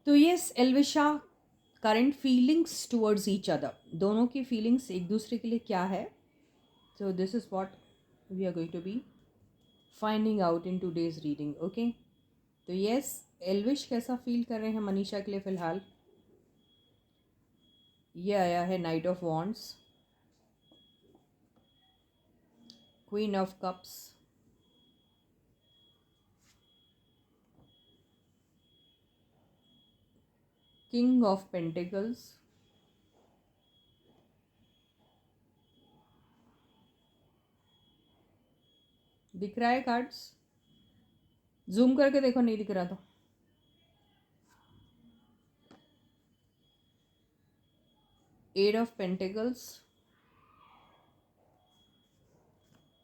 तो yes Elvisha, current feelings towards each other, दोनों की फीलिंग्स एक दूसरे के लिए क्या है. So this is what we are going to be finding out in today's reading. Okay, तो यस एल्विश कैसा फील कर रहे हैं मनीषा के लिए फ़िलहाल. ये आया है night of wands, queen of cups, king of pentacles, दिख रहा है कार्ड्स, जूम करके देखो नहीं दिख रहा तो. एट ऑफ पेंटिकल्स,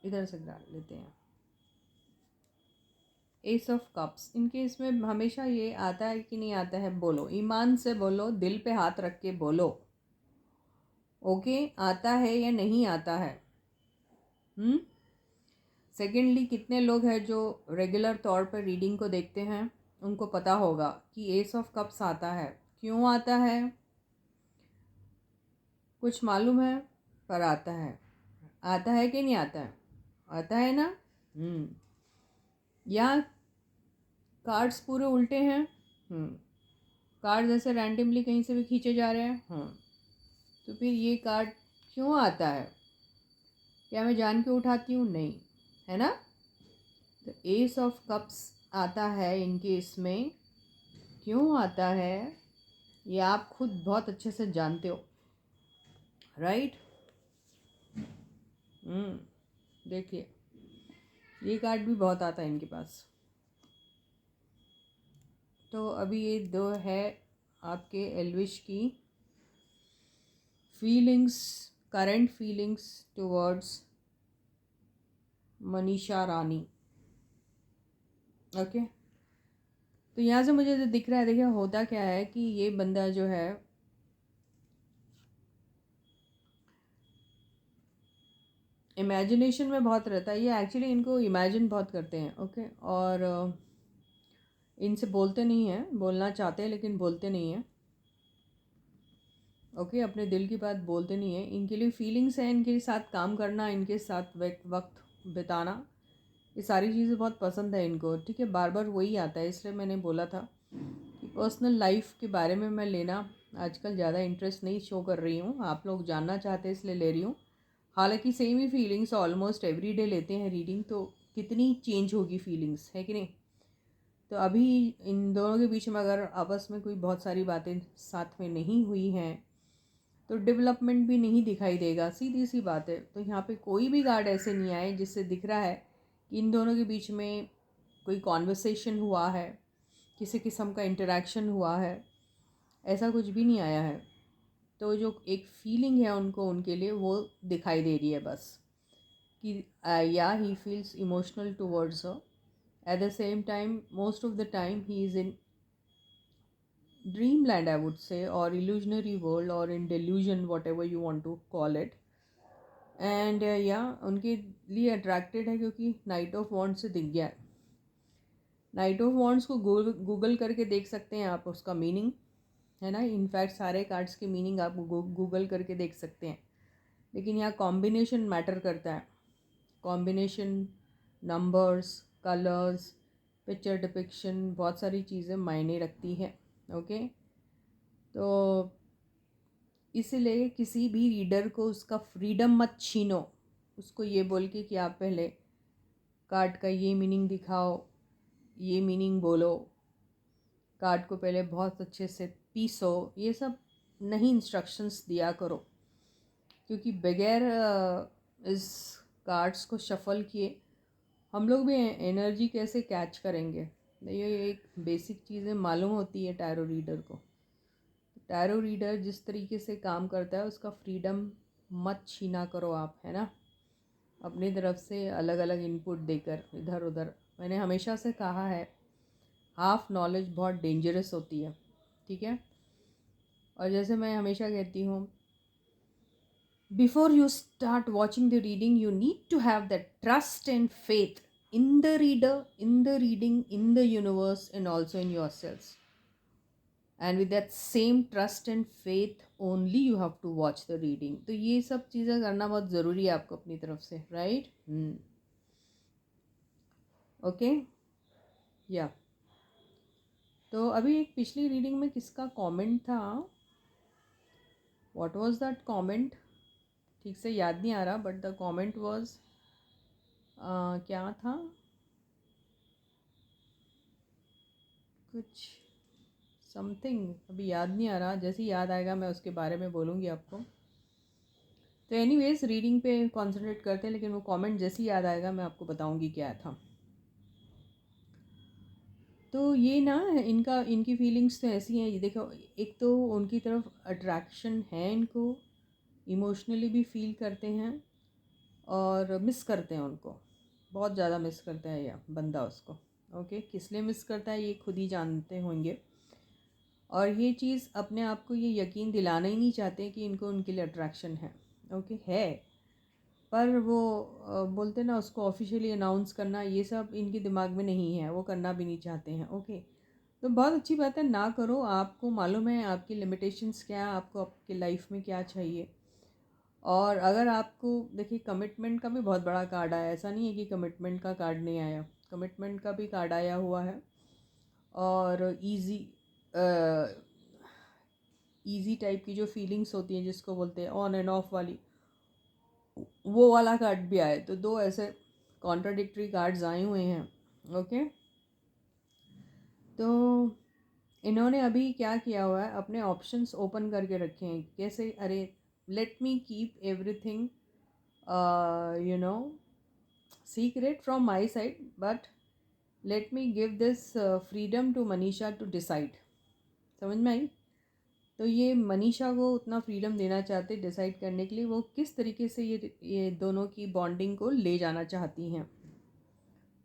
इधर से डाल लेते हैं. एस ऑफ कप्स, इनके इसमें हमेशा ये आता है कि नहीं आता है, बोलो ईमान से बोलो, दिल पे हाथ रख के बोलो. ओके, आता है या नहीं आता है. सेकेंडली, कितने लोग हैं जो रेगुलर तौर पर रीडिंग को देखते हैं, उनको पता होगा कि एस ऑफ कप्स आता है. क्यों आता है कुछ मालूम है, पर आता है. आता है कि नहीं आता है, आता है ना. या कार्ड्स पूरे उल्टे हैं. कार्ड्स ऐसे रैंडमली कहीं से भी खींचे जा रहे हैं. तो फिर ये कार्ड क्यों आता है, क्या मैं जान के उठाती हूँ, नहीं है ना. तो एस ऑफ कप्स आता है इनके इसमें. क्यों आता है ये आप खुद बहुत अच्छे से जानते हो, राइट. देखिए ये कार्ड भी बहुत आता है इनके पास. तो अभी ये दो है आपके एल्विश की feelings, current feelings towards Manisha Rani. Okay, तो यहाँ से मुझे जो दिख रहा है, देखिए होता क्या है कि ये बंदा जो है इमेजिनेशन में बहुत रहता है. ये एक्चुअली इनको इमेजिन बहुत करते हैं. ओके, और इनसे बोलते नहीं हैं, बोलना चाहते हैं लेकिन बोलते नहीं हैं. ओके, अपने दिल की बात बोलते नहीं हैं. इनके लिए फीलिंग्स हैं, इनके साथ काम करना, इनके साथ वक्त बिताना, ये सारी चीज़ें बहुत पसंद है इनको. ठीक है, बार बार वही आता है, इसलिए मैंने बोला था कि पर्सनल लाइफ के बारे में मैं लेना आजकल ज़्यादा इंटरेस्ट नहीं शो कर रही हूँ. आप लोग जानना चाहते हैं इसलिए ले रही हूँ. हालांकि सेम ही फीलिंग्स ऑलमोस्ट एवरी डे लेते हैं रीडिंग, तो कितनी चेंज होगी फीलिंग्स, है कि नहीं. तो अभी इन दोनों के बीच में अगर आपस में कोई बहुत सारी बातें साथ में नहीं हुई हैं तो डेवलपमेंट भी नहीं दिखाई देगा, सीधी सी बात है. तो यहाँ पे कोई भी गार्ड ऐसे नहीं आए जिससे दिख रहा है कि इन दोनों के बीच में कोई कॉन्वर्सेशन हुआ है, किसी किस्म का इंटरेक्शन हुआ है, ऐसा कुछ भी नहीं आया है. तो जो एक फीलिंग है उनको, उनके लिए वो दिखाई दे रही है बस कि या he feels emotional towards her. At the same time most of the time he is in dreamland, I would say, or illusionary world, or in delusion, whatever you want to call it. And या उनके लिए attracted है क्योंकि night of wands से दिख गया है. Night of wands को गूगल करके देख सकते हैं आप, उसका मीनिंग है ना. इनफैक्ट सारे कार्ड्स के मीनिंग आप गूगल करके देख सकते हैं. लेकिन यहाँ कॉम्बिनेशन मैटर करता है. Combination, numbers, colours, picture depiction, बहुत सारी चीज़ें मायने रखती है. ओके, तो इसलिए किसी भी रीडर को उसका फ्रीडम मत छीनो. उसको ये बोल के कि आप पहले कार्ड का ये मीनिंग दिखाओ, ये मीनिंग बोलो, कार्ड को पहले बहुत अच्छे से पीसो, ये सब नहीं इंस्ट्रक्शंस दिया करो. क्योंकि बगैर इस कार्ड्स को शफल किए हम लोग भी एनर्जी कैसे कैच करेंगे. ये एक बेसिक चीज़ें मालूम होती है टैरो रीडर को. टैरो रीडर जिस तरीके से काम करता है उसका फ्रीडम मत छीना करो आप, है ना. अपनी तरफ से अलग अलग इनपुट देकर इधर उधर. मैंने हमेशा से कहा है हाफ नॉलेज बहुत डेंजरस होती है, ठीक है. और जैसे मैं हमेशा कहती हूँ, before you start watching the reading you need to have that trust and faith in the reader, in the reading, in the universe and also in your self. And with that same trust and faith only you have to watch the reading. तो ये सब चीज़ें करना बहुत ज़रूरी है आपको अपनी तरफ से, राइट? ओके, या तो अभी एक पिछली रीडिंग में किसका कमेंट था? What was that comment? ठीक से याद नहीं आ रहा, बट द कमेंट वाज क्या था? कुछ समथिंग अभी याद नहीं आ रहा. जैसे ही याद आएगा मैं उसके बारे में बोलूँगी आपको. तो एनीवेज रीडिंग पे कॉन्सेंट्रेट करते हैं, लेकिन वो कमेंट जैसे ही याद आएगा मैं आपको बताऊँगी क्या था. तो ये ना इनकी फीलिंग्स तो ऐसी हैं. ये देखो, एक तो उनकी तरफ अट्रैक्शन है, इनको इमोशनली भी फील करते हैं और मिस करते हैं उनको. बहुत ज़्यादा मिस करता है यह बंदा उसको. ओके, किस लिए मिस करता है ये खुद ही जानते होंगे. और ये चीज़ अपने आप को ये यकीन दिलाना ही नहीं चाहते कि इनको उनके लिए अट्रैक्शन है. ओके, है, पर वो बोलते ना उसको ऑफिशियली अनाउंस करना, ये सब इनके दिमाग में नहीं है, वो करना भी नहीं चाहते हैं. ओके, तो बहुत अच्छी बात है, ना करो. आपको मालूम है आपकी लिमिटेशंस क्या है, आपको आपकी लाइफ में क्या चाहिए. और अगर आपको देखिए, कमिटमेंट का भी बहुत बड़ा कार्ड आया. ऐसा नहीं है कि कमिटमेंट का कार्ड नहीं आया, कमिटमेंट का भी कार्ड आया हुआ है. और ईजी टाइप की जो फीलिंग्स होती हैं, जिसको बोलते हैं ऑन एंड ऑफ वाली, वो वाला कार्ड भी आए. तो दो ऐसे कॉन्ट्राडिक्टरी कार्ड्स आए हुए हैं. ओके, तो इन्होंने अभी क्या किया हुआ है, अपने ऑप्शंस ओपन करके रखे हैं. कैसे? अरे, let me keep everything you know secret from my side, but let me give this freedom to Manisha to decide. समझ में आई? तो ये मनीषा को उतना फ्रीडम देना चाहते डिसाइड करने के लिए, वो किस तरीके से ये दोनों की बॉन्डिंग को ले जाना चाहती हैं.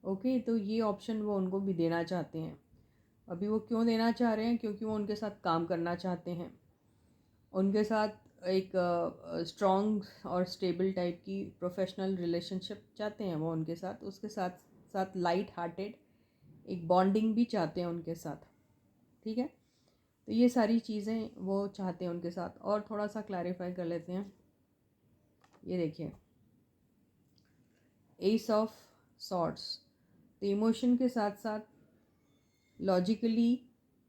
ओके, तो ये ऑप्शन वो उनको भी देना चाहते हैं. अभी वो क्यों देना चाह रहे हैं? क्योंकि वो उनके साथ काम करना चाहते हैं, उनके साथ एक स्ट्रॉन्ग और स्टेबल टाइप की प्रोफेशनल रिलेशनशिप चाहते हैं वो उनके साथ. उसके साथ साथ लाइट हार्टेड एक बॉन्डिंग भी चाहते हैं उनके साथ. ठीक है, तो ये सारी चीज़ें वो चाहते हैं उनके साथ. और थोड़ा सा क्लैरिफाई कर लेते हैं. ये देखिए, एस ऑफ सॉर्ड्स. तो इमोशन के साथ साथ लॉजिकली,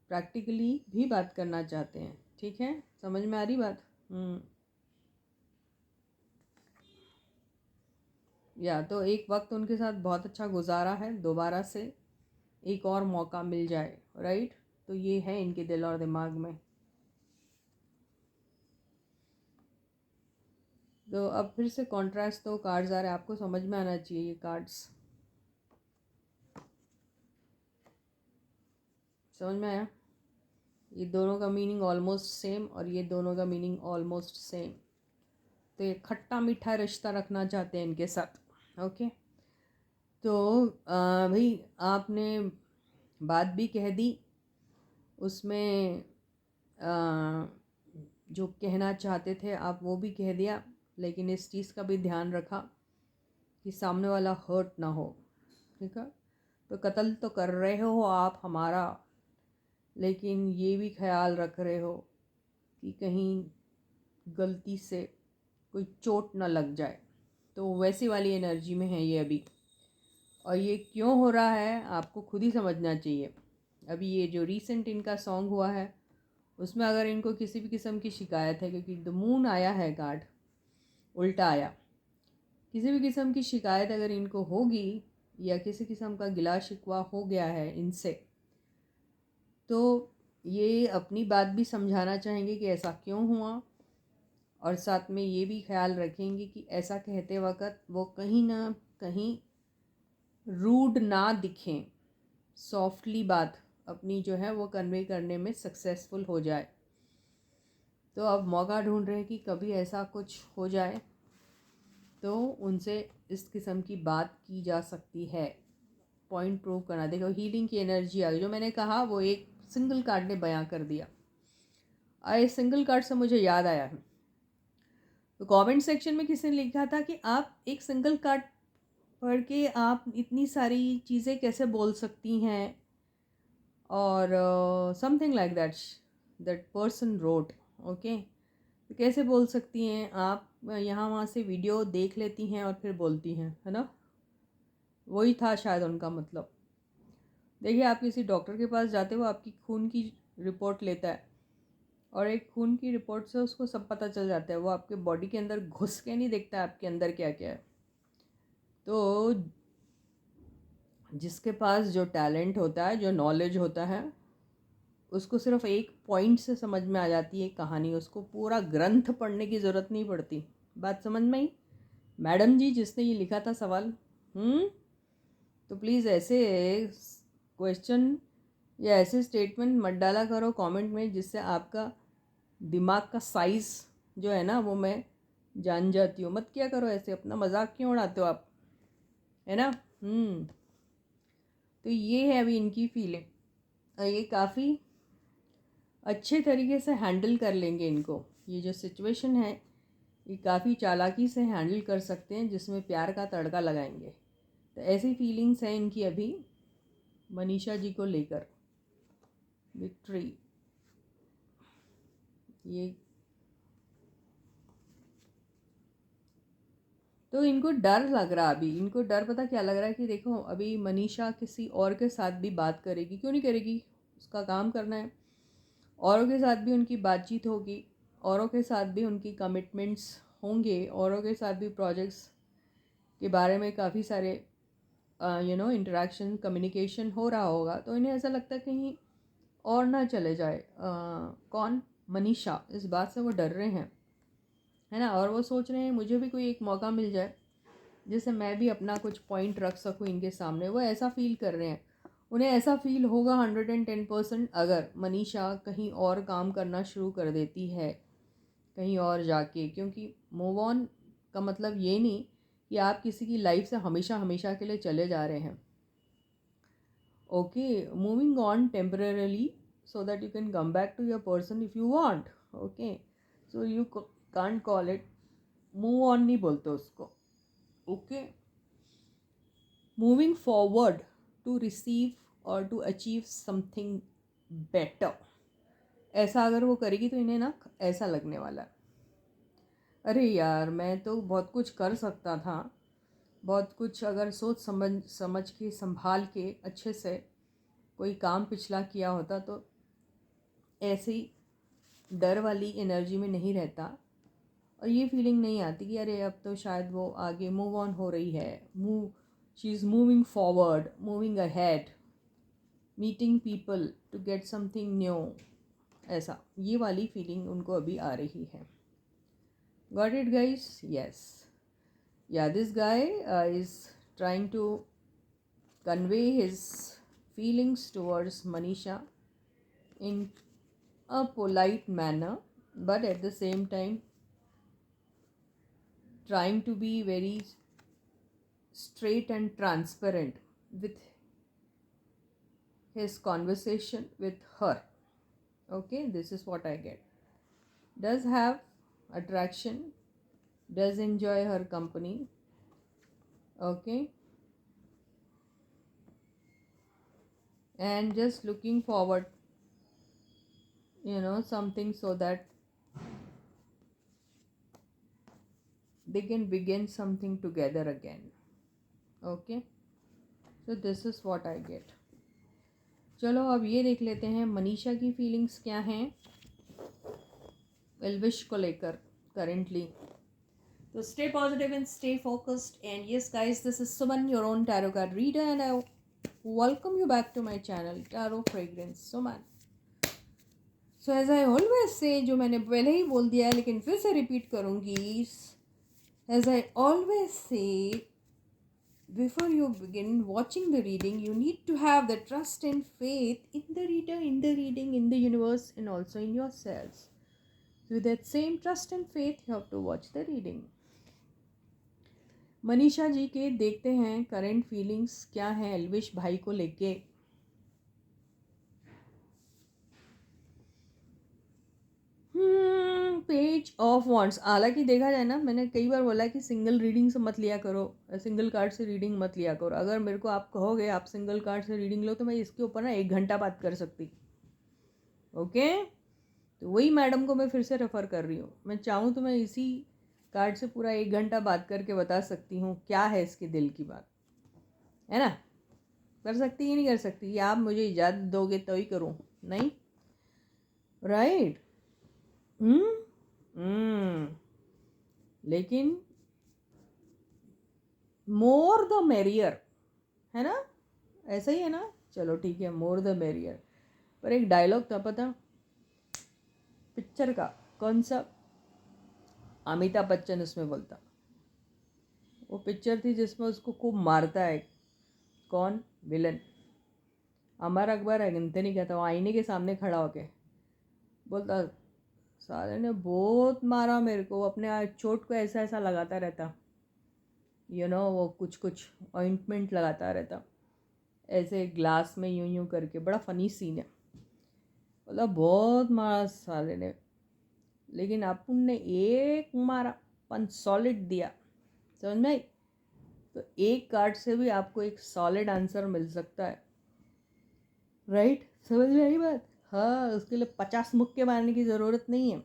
प्रैक्टिकली भी बात करना चाहते हैं. ठीक है, समझ में आ रही बात? या तो एक वक्त उनके साथ बहुत अच्छा गुजारा है, दोबारा से एक और मौका मिल जाए, राइट? तो ये है इनके दिल और दिमाग में. तो अब फिर से कॉन्ट्रास्ट तो कार्ड्स आ रहे हैं, आपको समझ में आना चाहिए ये कार्ड्स. समझ में आया? ये दोनों का मीनिंग ऑलमोस्ट सेम और ये दोनों का मीनिंग ऑलमोस्ट सेम. तो ये खट्टा मीठा रिश्ता रखना चाहते हैं इनके साथ. ओके, तो भाई आपने बात भी कह दी, उसमें जो कहना चाहते थे आप वो भी कह दिया, लेकिन इस चीज़ का भी ध्यान रखा कि सामने वाला हर्ट ना हो. ठीक है, तो कत्ल तो कर रहे हो आप हमारा, लेकिन ये भी ख्याल रख रहे हो कि कहीं गलती से कोई चोट ना लग जाए. तो वैसी वाली एनर्जी में है ये अभी. और ये क्यों हो रहा है आपको खुद ही समझना चाहिए. अभी ये जो रीसेंट इनका सॉन्ग हुआ है, उसमें अगर इनको किसी भी किस्म की शिकायत है, क्योंकि द मून आया है कार्ड, उल्टा आया, किसी भी किस्म की शिकायत अगर इनको होगी या किसी किस्म का गिला शिकवा हो गया है इनसे, तो ये अपनी बात भी समझाना चाहेंगे कि ऐसा क्यों हुआ. और साथ में ये भी ख्याल रखेंगे कि ऐसा कहते वक्त वो कहीं ना कहीं रूड ना दिखें, सॉफ्टली बात अपनी जो है वो कन्वे करने में सक्सेसफुल हो जाए. तो अब मौका ढूंढ रहे हैं कि कभी ऐसा कुछ हो जाए तो उनसे इस किस्म की बात की जा सकती है. पॉइंट प्रूव करना. देखो, हीलिंग की एनर्जी आ गई. जो मैंने कहा वो एक सिंगल कार्ड ने बयां कर दिया. इस सिंगल कार्ड से मुझे याद आया है, तो कमेंट सेक्शन में किसी ने लिखा था कि आप एक सिंगल कार्ड पढ़ के आप इतनी सारी चीज़ें कैसे बोल सकती हैं, और something like that. That person wrote. Okay, तो कैसे बोल सकती हैं आप? यहाँ वहाँ से वीडियो देख लेती हैं और फिर बोलती हैं, है ना? वही था शायद उनका मतलब। देखिए, आप किसी डॉक्टर के पास जाते हो, आपकी खून की रिपोर्ट लेता है और एक खून की रिपोर्ट से उसको सब पता चल जाता है। वो आपके बॉडी के अंदर घुस के नहीं देखता है आपके अंदर क्या क्या है। तो जिसके पास जो टैलेंट होता है, जो नॉलेज होता है, उसको सिर्फ एक पॉइंट से समझ में आ जाती है कहानी। उसको पूरा ग्रंथ पढ़ने की ज़रूरत नहीं पड़ती। बात समझ में आई? मैडम जी जिसने ये लिखा था सवाल, तो प्लीज़ ऐसे क्वेश्चन या ऐसे स्टेटमेंट मत डाला करो कमेंट में जिससे आपका दिमाग का साइज़ जो है ना वो मैं जान जाती हूँ। मत किया करो ऐसे, अपना मजाक क्यों उड़ाते हो आप, है ना? तो ये है अभी इनकी फीलिंग, और ये काफ़ी अच्छे तरीके से हैंडल कर लेंगे इनको। ये जो सिचुएशन है ये काफ़ी चालाकी से हैंडल कर सकते हैं, जिसमें प्यार का तड़का लगाएंगे। तो ऐसी फीलिंग्स हैं इनकी अभी मनीषा जी को लेकर। विक्ट्री, ये तो इनको डर लग रहा, अभी इनको डर पता क्या लग रहा है कि देखो अभी मनीषा किसी और के साथ भी बात करेगी, क्यों नहीं करेगी, उसका काम करना है। औरों के साथ भी उनकी बातचीत होगी, औरों के साथ भी उनकी कमिटमेंट्स होंगे, औरों के साथ भी प्रोजेक्ट्स के बारे में काफ़ी सारे इंटरेक्शन कम्युनिकेशन हो रहा होगा। तो इन्हें ऐसा लगता है कहीं और ना चले जाए। कौन? मनीषा। इस बात से वो डर रहे हैं, है ना? और वो सोच रहे हैं मुझे भी कोई एक मौका मिल जाए जिससे मैं भी अपना कुछ पॉइंट रख सकूँ इनके सामने। वो ऐसा फील कर रहे हैं। उन्हें ऐसा फील होगा 110% अगर मनीषा कहीं और काम करना शुरू कर देती है कहीं और जाके। क्योंकि मूव ऑन का मतलब ये नहीं कि आप किसी की लाइफ से हमेशा हमेशा के लिए चले जा रहे हैं। Okay, moving on temporarily so that you can come back to your person if you want. Okay, so you can't call it move on, नहीं बोलते उसको। Okay, moving forward to receive और टू अचीव समथिंग बेटर। ऐसा अगर वो करेगी तो इन्हें ना ऐसा लगने वाला है, अरे यार मैं तो बहुत कुछ कर सकता था, बहुत कुछ अगर सोच समझ के संभाल के अच्छे से कोई काम पिछला किया होता तो ऐसे ही डर वाली एनर्जी में नहीं रहता। और ये फीलिंग नहीं आती कि अरे अब तो शायद वो आगे मूव ऑन हो रही है, she is moving forward, moving ahead, meeting people to get something new. ऐसा ये वाली फीलिंग उनको अभी आ रही है। Got it guys? Yes, yeah this guy is trying to convey his feelings towards Manisha in a polite manner, but at the same time trying to be very straight and transparent with his conversation with her. Okay, this is what I get. Does have attraction, does enjoy her company. Okay, and just looking forward something so that they can begin something together again. Okay, so this is what I get. चलो अब ये देख लेते हैं मनीषा की feelings क्या हैं एल्विश को लेकर करेंटली। तो stay positive and stay focused, and yes guys, this is Suman, your own tarot card reader, and I welcome you back to my channel tarot fragrance Suman. So as I always say, जो मैंने पहले ही बोल दिया है लेकिन फिर से रिपीट करूँगी, as I always say, before you begin watching the reading, you need to have the trust and faith in the reader, in the reading, in the universe, and also in yourselves. With that same trust and faith, you have to watch the reading. Manisha ji के देखते हैं current feelings क्या हैं एल्विश भाई को लेके। Page of wands. हालांकि देखा जाए ना, मैंने कई बार बोला कि सिंगल रीडिंग से मत लिया करो, सिंगल कार्ड से रीडिंग मत लिया करो। अगर मेरे को आप कहोगे आप सिंगल कार्ड से रीडिंग लो तो मैं इसके ऊपर ना 1 घंटा बात कर सकती। ओके, तो वही मैडम को मैं फिर से रेफ़र कर रही हूँ। मैं चाहूँ तो मैं इसी कार्ड से पूरा 1 घंटा बात करके बता सकती हूँ क्या है इसके दिल की बात, है ना? कर सकती कि नहीं कर सकती? या आप मुझे इजाज़त दोगे तो ही करूँ, नहीं? राइट। हुँ? लेकिन मोर द मेरियर, है ना? ऐसा ही है ना? चलो ठीक है, मोर द मेरियर। पर एक डायलॉग था पता, पिक्चर का, कौन सा? अमिताभ बच्चन उसमें बोलता। वो पिक्चर थी जिसमें उसको खूब मारता है, कौन? विलन। अमर अकबर एंथनी का था, वो आईने के सामने खड़ा होके बोलता, साले ने बहुत मारा मेरे को। अपने चोट को ऐसा ऐसा लगाता रहता, वो कुछ कुछ ऑइंटमेंट लगाता रहता, ऐसे ग्लास में यूं यूं करके। बड़ा फनी सीन है। बोला बहुत मारा साले ने, लेकिन अपन ने एक मारा, पंच सॉलिड दिया। समझ में आई? तो एक कार्ड से भी आपको एक सॉलिड आंसर मिल सकता है। राइट? समझ में आई बात? हाँ, उसके लिए 50 मुक्के मारने की ज़रूरत नहीं है।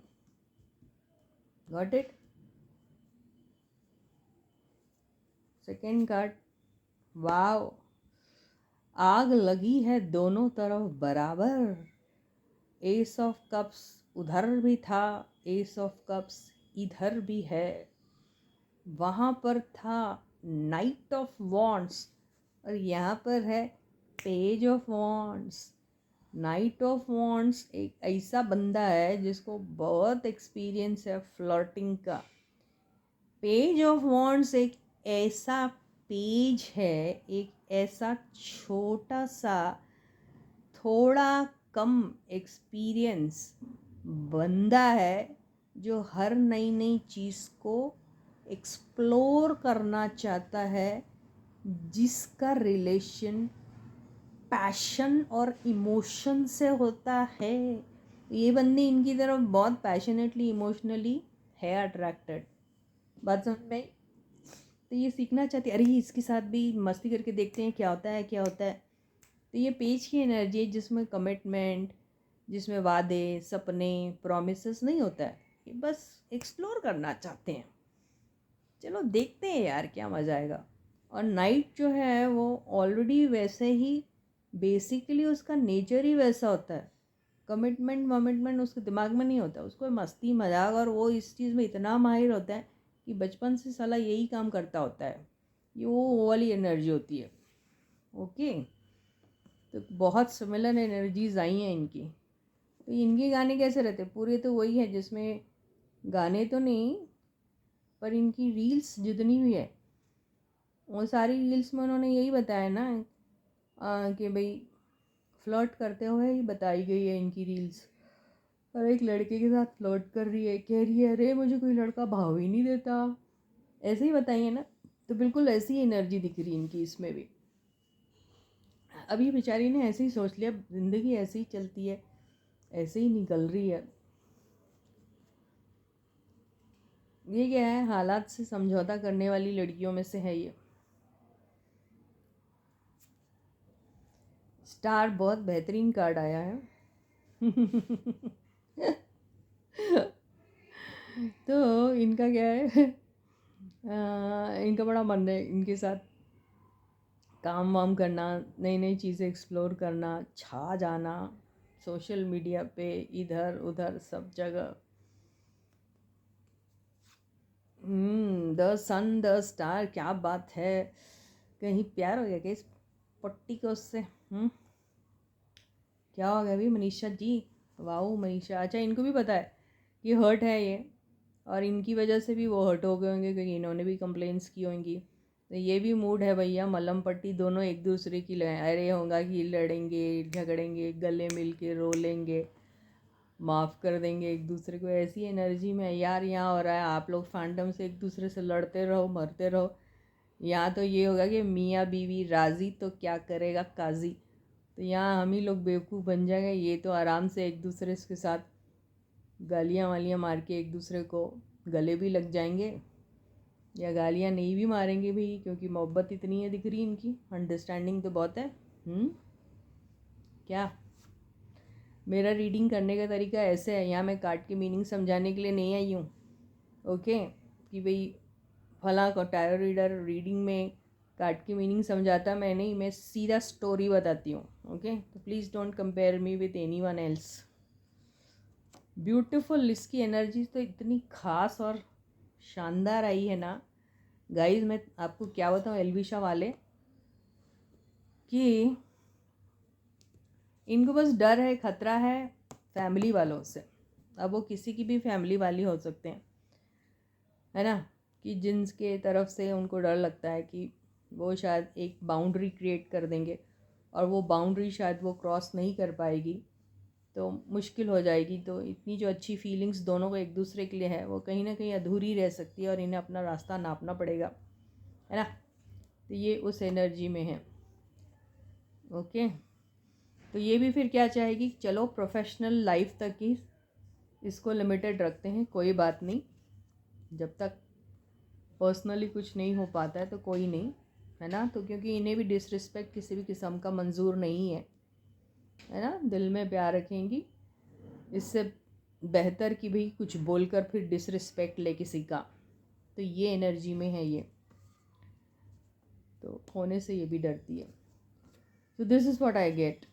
Got it? सेकेंड कार्ड, वाव, आग लगी है दोनों तरफ बराबर। एस ऑफ कप्स उधर भी था, एस ऑफ कप्स इधर भी है। वहाँ पर था नाइट ऑफ वॉन्ड्स और यहाँ पर है page of wands. Night of wands एक ऐसा बंदा है जिसको बहुत एक्सपीरियंस है फ्लर्टिंग का। पेज ऑफ वॉन्ड्स एक ऐसा पेज है, एक ऐसा छोटा सा, थोड़ा कम एक्सपीरियंस बंदा है जो हर नई नई चीज़ को एक्सप्लोर करना चाहता है, जिसका रिलेशन पैशन और इमोशन से होता है। ये बंदी इनकी तरफ बहुत पैशनेटली इमोशनली है अट्रैक्टेड। बात समझ में आई? तो ये सीखना चाहती है, अरे इसके साथ भी मस्ती करके देखते हैं क्या होता है क्या होता है। तो ये पेज की एनर्जी है जिसमें कमिटमेंट, जिसमें वादे, सपने, प्रॉमिसेस नहीं होता है। ये बस एक्सप्लोर करना चाहते हैं। चलो देखते हैं यार क्या मज़ा आएगा। और नाइट जो है वो ऑलरेडी वैसे ही, बेसिकली उसका नेचर ही वैसा होता है। कमिटमेंट वमिटमेंट उसके दिमाग में नहीं होता, उसको मस्ती मजाक, और वो इस चीज़ में इतना माहिर होता है कि बचपन से साला यही काम करता होता है। ये वो वाली एनर्जी होती है। ओके, तो बहुत सिमिलर एनर्जीज आई हैं इनकी। तो इनके गाने कैसे रहते? पूरे तो वही है जिसमें गाने तो नहीं, पर इनकी रील्स जितनी भी है वो सारी रील्स में उन्होंने यही बताया ना, कि भाई फ्लर्ट करते हुए ही बताई गई है इनकी रील्स। और एक लड़के के साथ फ्लर्ट कर रही है, कह रही है अरे मुझे कोई लड़का भाव ही नहीं देता, ऐसे ही बताई है ना। तो बिल्कुल ऐसी एनर्जी दिख रही इनकी इसमें भी। अभी बेचारी ने ऐसे ही सोच लिया, ज़िंदगी ऐसे ही चलती है, ऐसे ही निकल रही है। ये क्या है, हालात से समझौता करने वाली लड़कियों में से है ये। स्टार बहुत बेहतरीन कार्ड आया है। तो इनका क्या है, इनका बड़ा मन है इनके साथ काम वाम करना, नई नई चीज़ें एक्सप्लोर करना, छा जाना सोशल मीडिया पे, इधर उधर सब जगह। द सन द स्टार, क्या बात है। कहीं प्यार हो गया क्या इस पट्टी को उससे? क्या हो गया भाई मनीषा जी? वाओ मनीषा, अच्छा इनको भी पता है कि हर्ट है ये, और इनकी वजह से भी वो हर्ट हो गए होंगे क्योंकि इन्होंने भी कंप्लेंट्स की होंगी। तो ये भी मूड है भैया, मलम पट्टी दोनों एक दूसरे की लगाए। अरे होगा कि लड़ेंगे झगड़ेंगे, गले मिल के रो लेंगे, माफ़ कर देंगे एक दूसरे को। ऐसी एनर्जी में यार यहाँ हो रहा है, आप लोग फैंटम से एक दूसरे से लड़ते रहो, मरते रहो। यहाँ तो ये होगा कि मियाँ बीवी राज़ी तो क्या करेगा काजी। तो यहाँ हम ही लोग बेवकूफ़ बन जाएंगे, ये तो आराम से एक दूसरे के साथ गालियाँ वालियाँ मार के एक दूसरे को गले भी लग जाएंगे, या गालियाँ नहीं भी मारेंगे भी, क्योंकि मोहब्बत इतनी है दिख रही इनकी, अंडरस्टैंडिंग तो बहुत है। क्या मेरा रीडिंग करने का तरीका ऐसे है, यहाँ मैं कार्ड की मीनिंग समझाने के लिए नहीं आई हूँ, ओके, कि भाई फला को टैरो रीडर रीडिंग में कार्ड की मीनिंग समझाता, मैं नहीं, मैं सीधा स्टोरी बताती हूँ, ओके। तो please don't compare me with any one else. Beautiful, इसकी एनर्जी तो इतनी खास और शानदार आई है ना गाइस, मैं आपको क्या बताऊँ एल्विशा वाले, कि इनको बस डर है, खतरा है फैमिली वालों से। अब वो किसी की भी फैमिली वाली हो सकते हैं, है ना, कि जिनके तरफ से उनको डर लगता है कि वो शायद एक बाउंड्री क्रिएट कर देंगे और वो बाउंड्री शायद वो क्रॉस नहीं कर पाएगी, तो मुश्किल हो जाएगी। तो इतनी जो अच्छी फीलिंग्स दोनों को एक दूसरे के लिए है, वो कहीं ना कहीं अधूरी रह सकती है और इन्हें अपना रास्ता नापना पड़ेगा, है ना। तो ये उस एनर्जी में है, ओके। तो ये भी फिर क्या चाहेगी, चलो प्रोफेशनल लाइफ तक ही इसको लिमिटेड रखते हैं, कोई बात नहीं, जब तक पर्सनली कुछ नहीं हो पाता है तो कोई नहीं, है ना। तो क्योंकि इन्हें भी डिसरिस्पेक्ट किसी भी किस्म का मंजूर नहीं है ना, दिल में प्यार रखेंगी, इससे बेहतर कि भाई कुछ बोलकर फिर डिसरिस्पेक्ट ले किसी का, तो ये एनर्जी में है ये, तो होने से ये भी डरती है। So this is what I get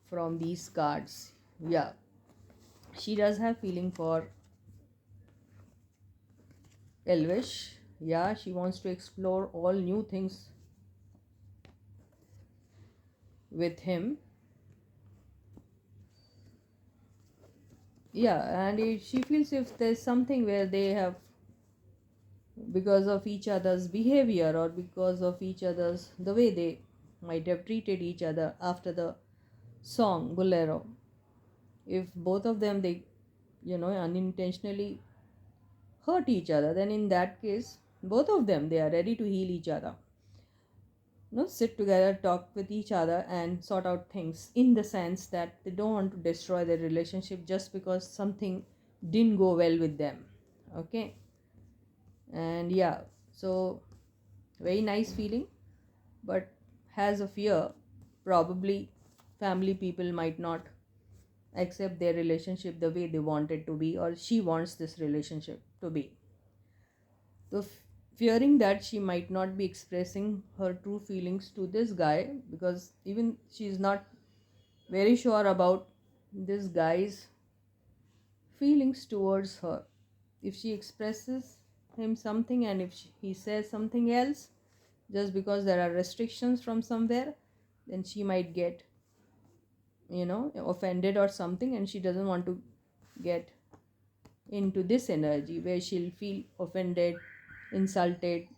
from these cards. Yeah, she does have feeling for Elvish. Yeah, she wants to explore all new things with him. Yeah, and she feels if there's something where they have, because of each other's behavior or because of each other's, the way they might have treated each other after the song Bolero, if both of them they unintentionally hurt each other, then in that case both of them they are ready to heal each other, sit together, talk with each other and sort out things, in the sense that they don't want to destroy their relationship just because something didn't go well with them, okay. And yeah, so very nice feeling, but has a fear, probably family people might not accept their relationship the way they want it to be, or she wants this relationship to be. So fearing that she might not be expressing her true feelings to this guy, because even she is not very sure about this guy's feelings towards her. If she expresses him something and if he says something else, just because there are restrictions from somewhere, then she might get offended or something, and she doesn't want to get into this energy where she'll feel offended, insulted,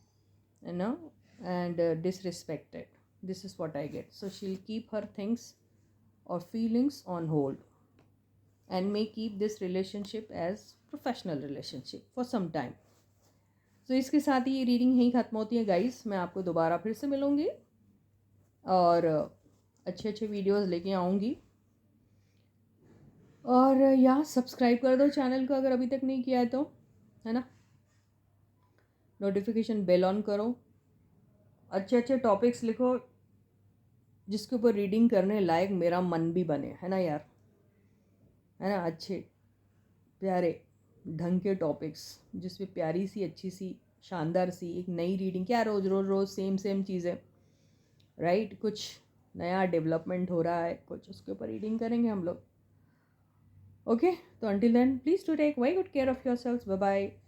and disrespected. This is what I get. So she'll keep her things or feelings on hold and may keep this relationship as professional relationship for some time. So इसके साथ ही ये reading यहीं ख़त्म होती है guys. मैं आपको दोबारा फिर से मिलूँगी और अच्छे अच्छे वीडियोस लेके आऊँगी। और यहाँ सब्सक्राइब कर दो चैनल को अगर अभी तक नहीं किया है तो, है ना। नोटिफिकेशन बेल ऑन करो, अच्छे अच्छे टॉपिक्स लिखो जिसके ऊपर रीडिंग करने लायक मेरा मन भी बने, है ना यार, है ना। अच्छे प्यारे ढंग के टॉपिक्स जिसमें प्यारी सी अच्छी सी शानदार सी एक नई रीडिंग, क्या रोज़ रोज़ रोज़ सेम चीज़ें, राइट। कुछ नया डेवलपमेंट हो रहा है, कुछ उसके ऊपर रीडिंग करेंगे हम लोग, ओके। तो until then, please do take very good care of yourselves. Bye bye.